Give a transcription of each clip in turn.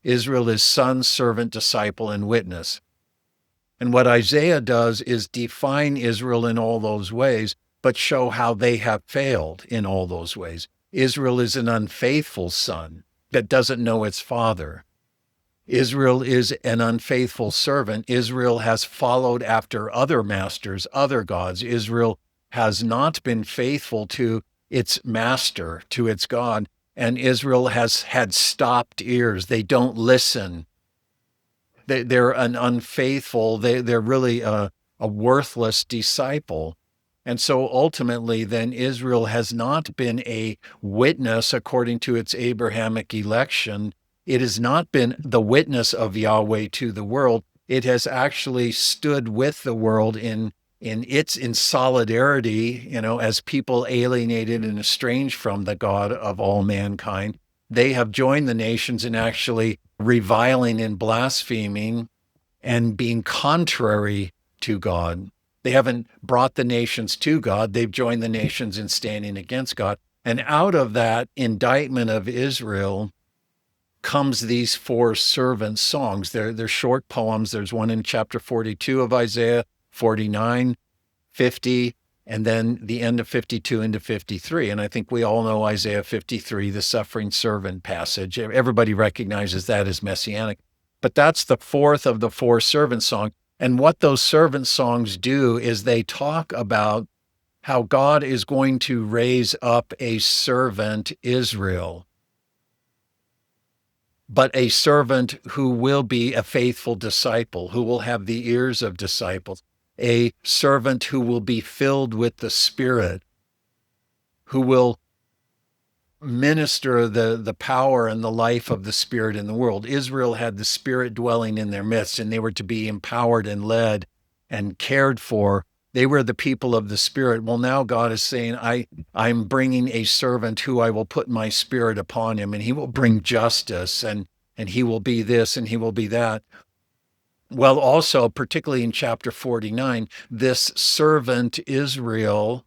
Israel is son, servant, disciple, and witness. And what Isaiah does is define Israel in all those ways, but show how they have failed in all those ways. Israel is an unfaithful son that doesn't know its father. Israel is an unfaithful servant. Israel has followed after other masters, other gods. Israel has not been faithful to its master, to its God. And Israel has had stopped ears. They don't listen. They're an unfaithful, they're really a worthless disciple. And so ultimately, then Israel has not been a witness according to its Abrahamic election. It has not been the witness of Yahweh to the world. It has actually stood with the world in solidarity, as people alienated and estranged from the God of all mankind. They have joined the nations in actually reviling and blaspheming and being contrary to God. They haven't brought the nations to God. They've joined the nations in standing against God. And out of that indictment of Israel comes these 4 servant songs. They're short poems. There's one in chapter 42 of Isaiah, 49, 50, and then the end of 52 into 53. And I think we all know Isaiah 53, the suffering servant passage. Everybody recognizes that as messianic. But that's the 4th of the 4 servant songs. And what those servant songs do is they talk about how God is going to raise up a servant, Israel, but a servant who will be a faithful disciple, who will have the ears of disciples, a servant who will be filled with the Spirit, who will minister the power and the life of the Spirit in the world. Israel had the Spirit dwelling in their midst, and they were to be empowered and led and cared for. They were the people of the Spirit. Well, now God is saying, I'm bringing a servant who I will put my Spirit upon him, and he will bring justice, and he will be this, and he will be that. Well, also, particularly in chapter 49, this servant Israel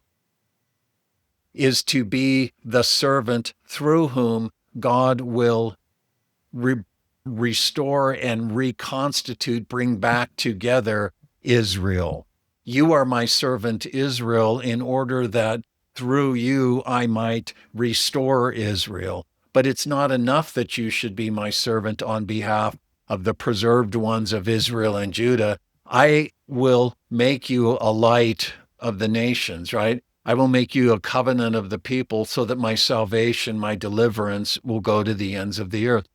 is to be the servant through whom God will restore and reconstitute, bring back together Israel. You are my servant Israel, in order that through you I might restore Israel. But it's not enough that you should be my servant on behalf of the preserved ones of Israel and Judah. I will make you a light of the nations, right? I will make you a covenant of the people, so that my salvation, my deliverance will go to the ends of the earth.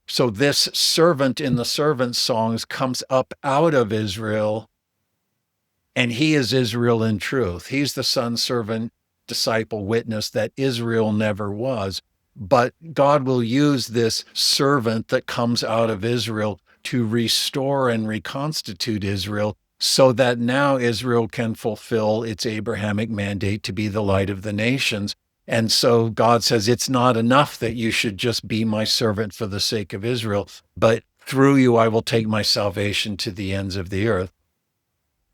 So this servant in the servant songs comes up out of Israel, and he is Israel in truth. He's the son, servant, disciple, witness that Israel never was. But God will use this servant that comes out of Israel to restore and reconstitute Israel, so that now Israel can fulfill its Abrahamic mandate to be the light of the nations. And so God says, it's not enough that you should just be my servant for the sake of Israel, but through you I will take my salvation to the ends of the earth.